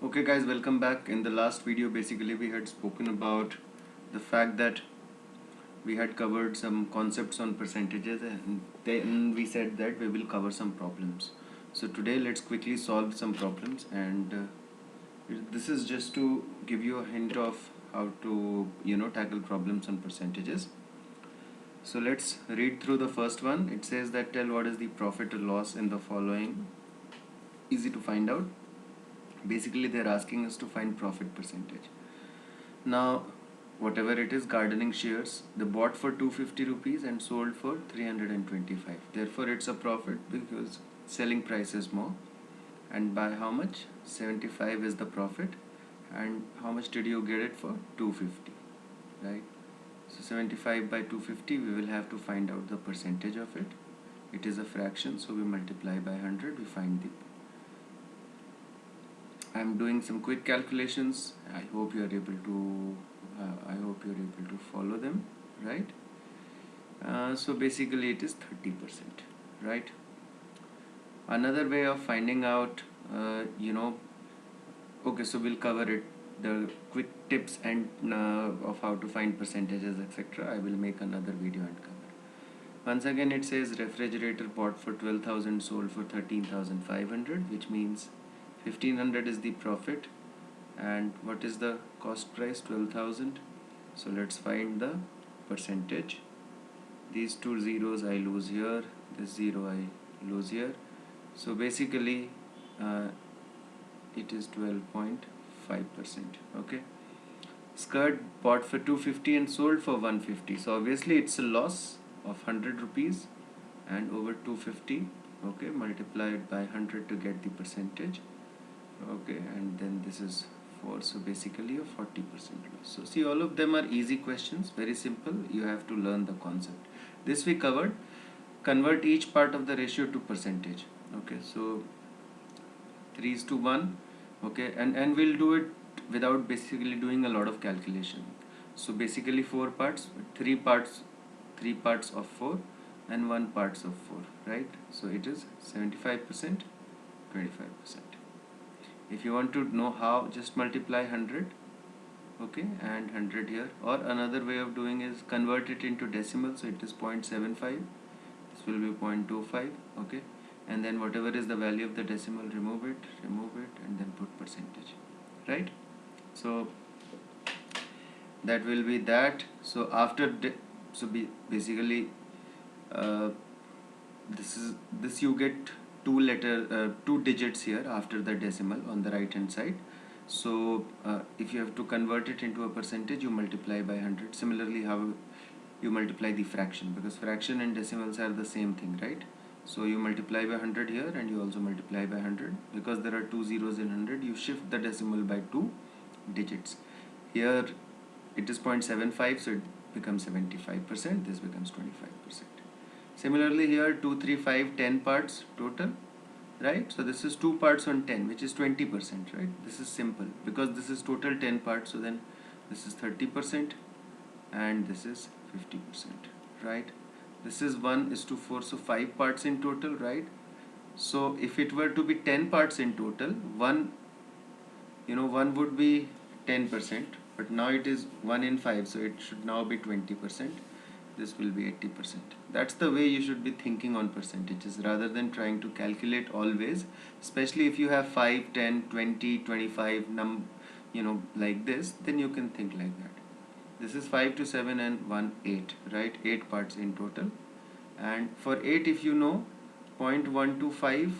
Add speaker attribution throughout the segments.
Speaker 1: Okay guys, welcome back. In the last video basically we had spoken about the fact that we had covered some concepts on percentages, and then we said that we will cover some problems. So today let's quickly solve some problems, and this is just to give you a hint of how to tackle problems on percentages. So let's read through the first one. It says that tell what is the profit or loss in the following. Easy to find out. Basically they're asking us to find profit percentage. Now whatever it is, gardening shears, they bought for 250 rupees and sold for 325. Therefore it's a profit because selling price is more. And by how much? 75 is the profit. And how much did you get it for? 250, right? So 75 by 250, we will have to find out the percentage of it. It is a fraction, so we multiply by 100, we find the. I'm doing some quick calculations. I hope you are able to follow them, right? So basically it is 30%, right? Another way of finding out, okay, so we'll cover it, the quick tips and of how to find percentages, etc. I will make another video and cover. Once again it says refrigerator bought for 12,000, sold for 13,500, which means 1,500 is the profit. And what is the cost price? 12,000. So let's find the percentage. These two zeros I lose here, this zero I lose here. So basically it is 12.5%. okay. Skirt bought for 250 and sold for 150. So obviously it's a loss of 100 rupees, and over 250, okay, multiplied by 100 to get the percentage, okay, and then this is 4. So basically a 40% loss. So see, all of them are easy questions, very simple. You have to learn the concept. This we covered. Convert each part of the ratio to percentage. Okay, so 3:1. Okay, and we'll do it without basically doing a lot of calculation. So basically 4 parts, 3 parts, 3 parts of 4 and 1 parts of 4, right? So it is 75%, 25%. If you want to know how, just multiply 100, okay, and 100 here. Or another way of doing is convert it into decimal. So it is 0.75, this will be 0.25, okay, and then whatever is the value of the decimal, remove it, and then put percentage, right? So that will be that. So after basically this you get two digits here after the decimal on the right hand side. So if you have to convert it into a percentage, you multiply by 100. Similarly, how you multiply the fraction, because fraction and decimals are the same thing, right? So you multiply by 100 here, and you also multiply by 100. Because there are two zeros in 100, you shift the decimal by 2 digits. Here it is 0.75, so it becomes 75%, this becomes 25%. Similarly here 2, 3, 5, 10 parts total, right? So this is 2 parts on 10, which is 20%, right? This is simple because this is total 10 parts, so then this is 30% and this is 50%, right? This is 1:4, so 5 parts in total, right? So if it were to be 10 parts in total, one would be 10%, but now it is 1 in 5, so it should now be 20%. This will be 80%. That's the way you should be thinking on percentages, rather than trying to calculate always, especially if you have 5, 10, 20, 25 like this, then you can think like that. This is 5 to 7 and 1, 8, right? 8 parts in total. And for 8, if you know 0.125,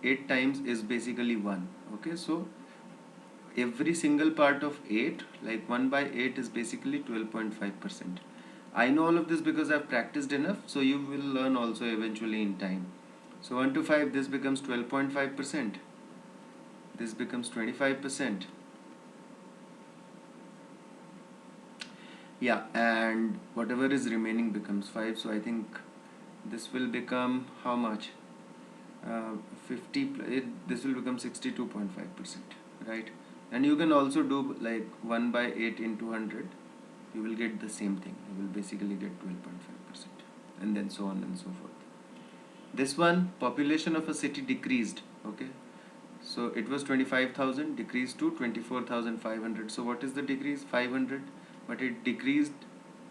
Speaker 1: 8 times is basically 1. Okay, so every single part of 8, like 1 by 8, is basically 12.5%. I know all of this because I've practiced enough, so you will learn also eventually in time. So 1 to 5, this becomes 12.5%. This becomes 25%. Yeah, and whatever is remaining becomes 5. So I think this will become how much? this will become 62.5%, right? And you can also do like 1 by 8 into 100. You will get the same thing. You will basically get 12.5%, and then so on and so forth. This one, population of a city decreased, okay? So it was 25,000, decreased to 24,500. So what is the decrease? 500, but it decreased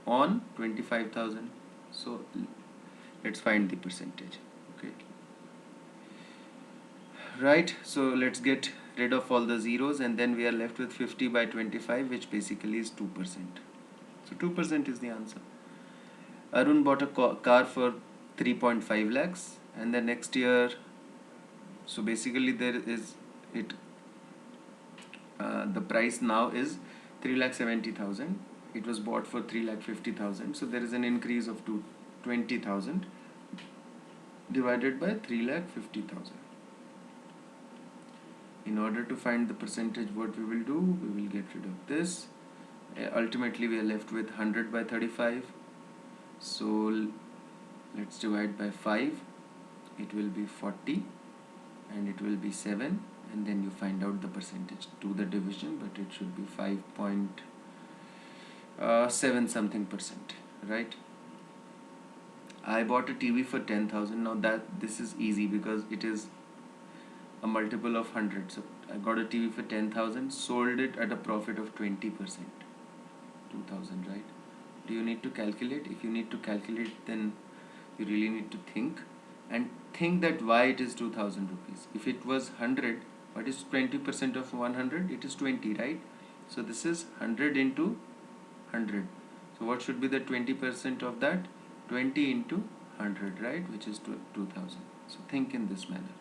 Speaker 1: on 25,000. So let's find the percentage. Okay, right. So let's get rid of all the zeros, and then we are left with 50 by 25, which basically is 2%. So 2% is the answer. Arun bought a car for 3.5 lakhs, and the next year, so basically there is it the price now is 3,70,000. It was bought for 3,50,000. So there is an increase of 20,000 divided by 3,50,000. In order to find the percentage, what we will do, we will get rid of this. Ultimately, we are left with 100 by 35. So let's divide by 5. It will be 40, and it will be 7. And then you find out the percentage to the division, but it should be 5.7 something percent, right? I bought a TV for 10,000. Now this is easy because it is a multiple of 100. So I got a TV for 10,000, sold it at a profit of 20%, 2,000, right? Do you need to calculate? If you need to calculate, then you really need to think, and think that why it is 2,000 rupees. If it was 100, what is 20% of 100? It is 20, right? So this is 100 into 100. So what should be the 20% of that? 20 into 100, right? Which is 2,000. So think in this manner.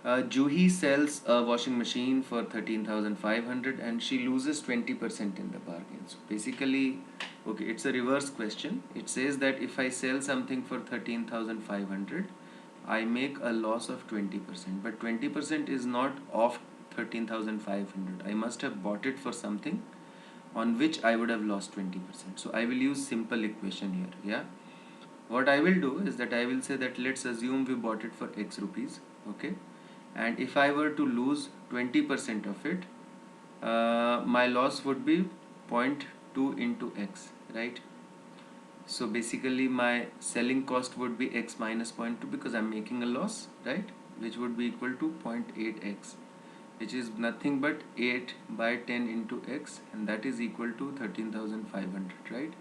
Speaker 1: Juhi sells a washing machine for 13,500 and she loses 20% in the bargain. So basically, okay, it's a reverse question. It says that if I sell something for 13,500, I make a loss of 20%, but 20% is not of 13,500. I must have bought it for something on which I would have lost 20%. So I will use simple equation here. Yeah. What I will do is that I will say that let's assume we bought it for X rupees. Okay. And if I were to lose 20% of it, my loss would be 0.2 into X, right? So basically my selling cost would be X minus 0.2 because I'm making a loss, right? Which would be equal to 0.8X, which is nothing but 8 by 10 into X, and that is equal to 13,500, right?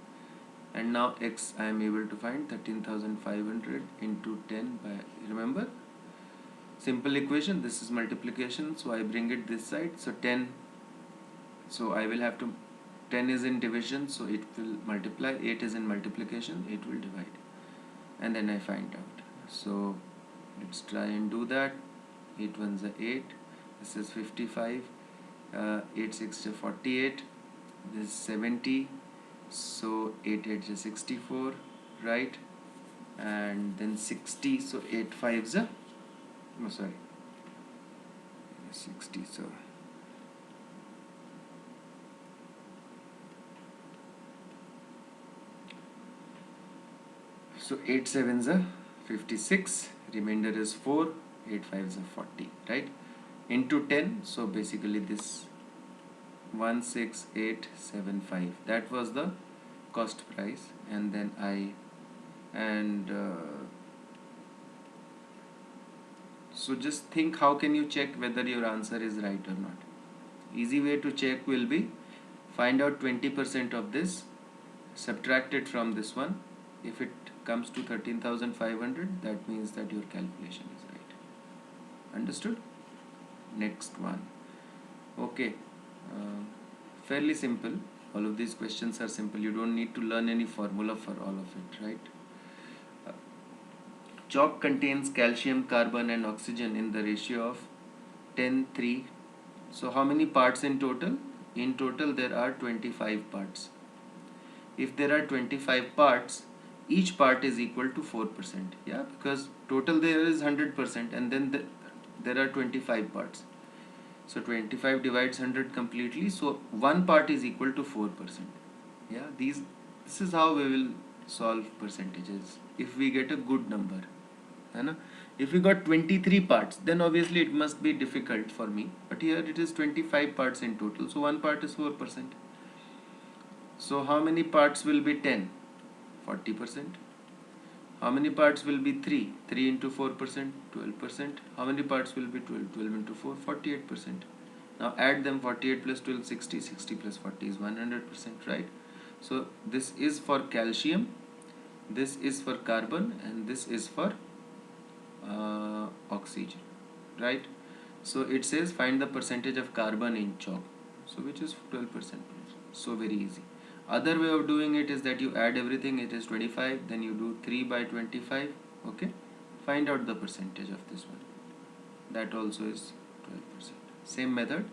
Speaker 1: And now X I am able to find 13,500 into 10 by, remember, simple equation, this is multiplication, so I bring it this side. So 10, so I will have to, 10 is in division, so it will multiply, 8 is in multiplication, it will divide, and then I find out. So let's try and do that. 8 ones are 8, this is 55, 8 6 is 48, this is 70, so 8 8 is 64, right? And then 60, so 8 5s are, no sorry, 60, so 8 7s are 56, remainder is 4, 8 5s are 40, right? Into 10, so basically this 16875, that was the cost price. And then so just think, how can you check whether your answer is right or not? Easy way to check will be, find out 20% of this, subtract it from this one. If it comes to 13,500, that means that your calculation is right. Understood? Next one. Okay, fairly simple. All of these questions are simple. You don't need to learn any formula for all of it, right? Chalk contains calcium, carbon and oxygen in the ratio of 10:3. So how many parts in total? In total there are 25 parts. If there are 25 parts, each part is equal to 4%. Yeah, because total there is 100%, and then there are 25 parts. So 25 divides 100 completely. So one part is equal to 4%. Yeah, this is how we will solve percentages if we get a good number. If we got 23 parts, then obviously it must be difficult for me. But here it is 25 parts in total. So one part is 4%. So how many parts will be 10? 40%. How many parts will be 3? 3 into 4%, 12%. How many parts will be 12? 12 into 4, 48%. Now add them, 48 plus 12, 60. 60 plus 40 is 100%, right? So this is for calcium, this is for carbon, and this is for oxygen, right? So it says find the percentage of carbon in chalk, so which is 12%. So very easy. Other way of doing it is that you add everything, it is 25, then you do 3 by 25, okay? Find out the percentage of this one. That also is 12%. Same method.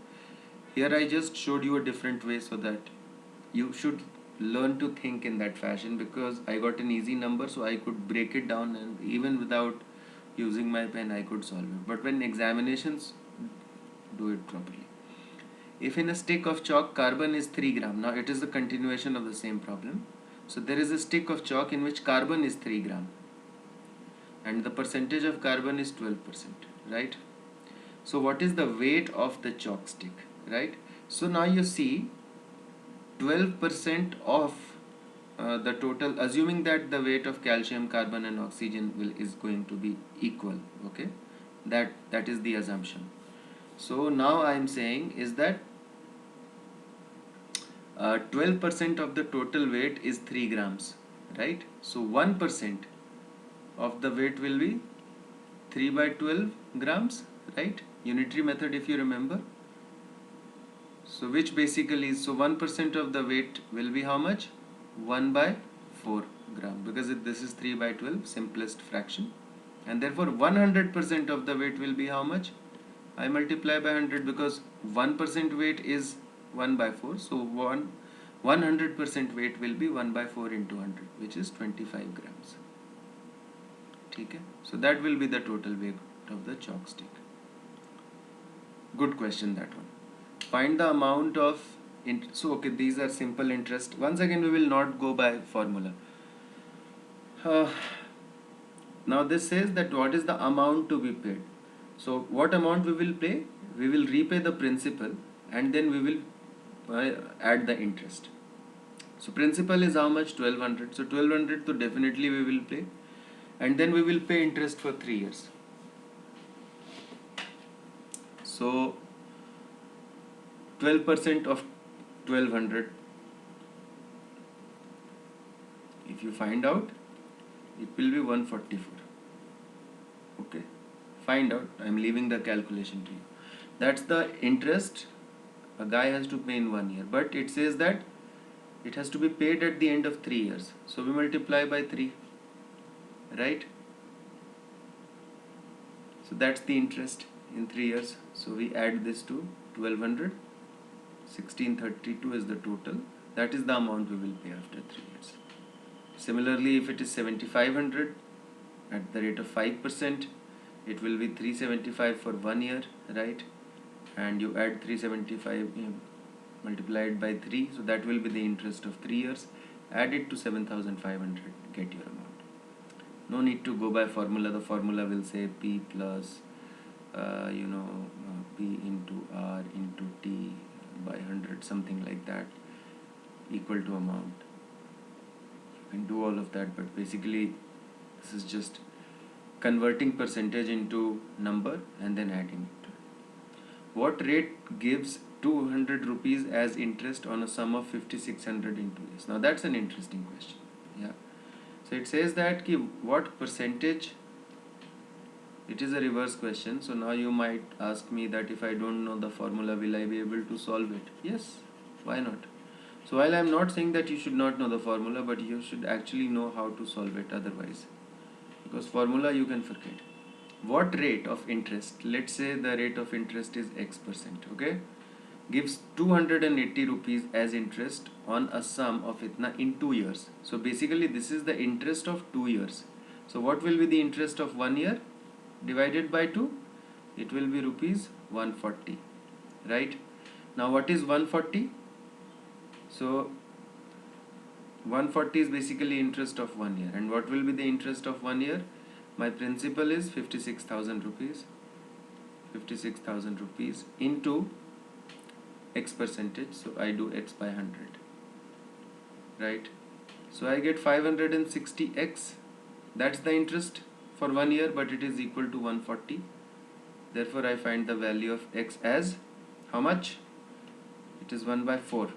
Speaker 1: Here I just showed you a different way so that you should learn to think in that fashion, because I got an easy number, so I could break it down, and even without using my pen I could solve it. But when examinations, do it properly. If in a stick of chalk carbon is 3 gram, now it is the continuation of the same problem. So there is a stick of chalk in which carbon is 3 gram and the percentage of carbon is 12%, right? So what is the weight of the chalk stick, right? So now you see 12% of the total, assuming that the weight of calcium, carbon and oxygen is going to be equal, okay? That is the assumption. So now I am saying is that 12% of the total weight is 3 grams, right? So 1% of the weight will be 3 by 12 grams, right? Unitary method, if you remember. So which basically is, so 1% of the weight will be how much? 1 by 4 gram, because this is 3 by 12, simplest fraction. And therefore 100% of the weight will be how much? I multiply by 100, because 1% weight is 1 by 4. So 100% weight will be 1 by 4 into 100, which is 25 grams. Okay? So that will be the total weight of the chalk stick. Good question, that one. Find the amount of so okay, these are simple interest. Once again, we will not go by formula. Now this says that what is the amount to be paid. So what amount we will pay? We will repay the principal and then we will add the interest. So principal is how much? 1200. So 1200, so definitely we will pay, and then we will pay interest for 3 years. So 12% of 1200, if you find out, it will be 144. Okay, find out. I am leaving the calculation to you. That's the interest a guy has to pay in 1 year, but it says that it has to be paid at the end of 3 years. So we multiply by 3, right? So that's the interest in 3 years. So we add this to 1200. 1632 is the total. That is the amount we will pay after 3 years. Similarly, if it is 7500 at the rate of 5%, it will be 375 for 1 year, right? And you add 375 multiplied by 3, so that will be the interest of 3 years. Add it to 7500, get your amount. No need to go by formula. The formula will say P plus P into R into T by 100, something like that, equal to amount. You can do all of that, but basically this is just converting percentage into number and then adding it. What rate gives 200 rupees as interest on a sum of 5600 in 2 years? Now that's an interesting question. Yeah. So it says that what percentage. It is a reverse question. So now you might ask me that if I don't know the formula, will I be able to solve it? Yes, why not? So while I am not saying that you should not know the formula, but you should actually know how to solve it otherwise, because formula you can forget. What rate of interest, let's say the rate of interest is X%, okay, gives 280 rupees as interest on a sum of itna in 2 years. So basically this is the interest of 2 years. So what will be the interest of 1 year divided by 2? It will be rupees 140, right? Now what is 140? So 140 is basically interest of 1 year. And what will be the interest of 1 year? My principal is 56,000 rupees. 56,000 rupees into X percentage. So I do X by 100, right? So I get 560X That's the interest for 1 year, but it is equal to 140. Therefore, I find the value of x as how much? It is 1 by 4,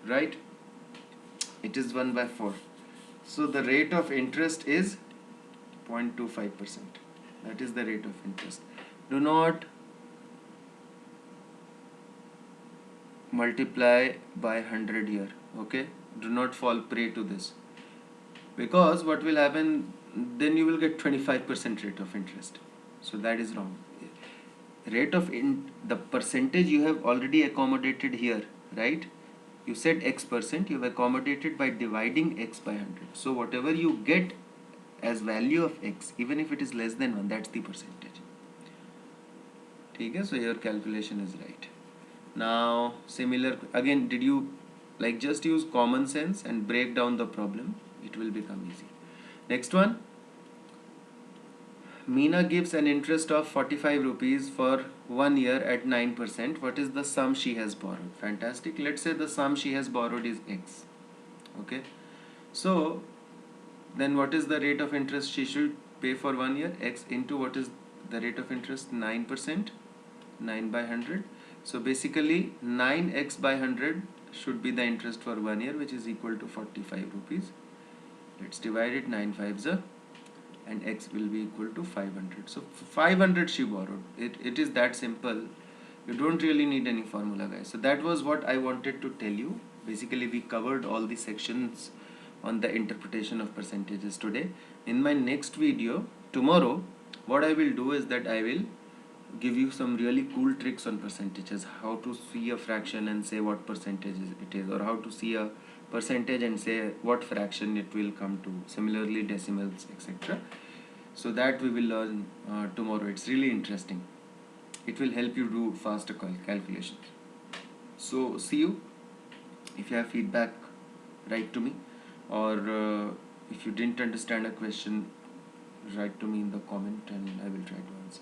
Speaker 1: right? It is 1 by 4. So the rate of interest is 0.25%. That is the rate of interest. Do not multiply by 100 here, okay? Do not fall prey to this, because what will happen, then you will get 25% rate of interest. So that is wrong. Rate of the percentage you have already accommodated here, right? You said x percent, you have accommodated by dividing x by 100. So whatever you get as value of x, even if it is less than 1, that's the percentage. Okay, so your calculation is right. Now similar again, did you like just use common sense and break down the problem? It will become easy. Next one, Meena gives an interest of 45 rupees for 1 year at 9%. What is the sum she has borrowed? Fantastic. Let's say the sum she has borrowed is x. Okay. So then what is the rate of interest she should pay for 1 year? X into what is the rate of interest? 9%. 9 by 100. So basically 9x by 100 should be the interest for 1 year, which is equal to 45 rupees. Let's divide it. 9 5s are, and x will be equal to 500. So 500 she borrowed. It is that simple. You don't really need any formula, guys. So that was what I wanted to tell you. Basically we covered all the sections on the interpretation of percentages today. In my next video tomorrow, what I will do is that I will give you some really cool tricks on percentages, how to see a fraction and say what percentage it is, or how to see a percentage and say what fraction it will come to, similarly decimals, etc. So that we will learn tomorrow. It's really interesting. It will help you do faster calculations. So see you. If you have feedback, write to me, or if you didn't understand a question, write to me in the comment and I will try to answer.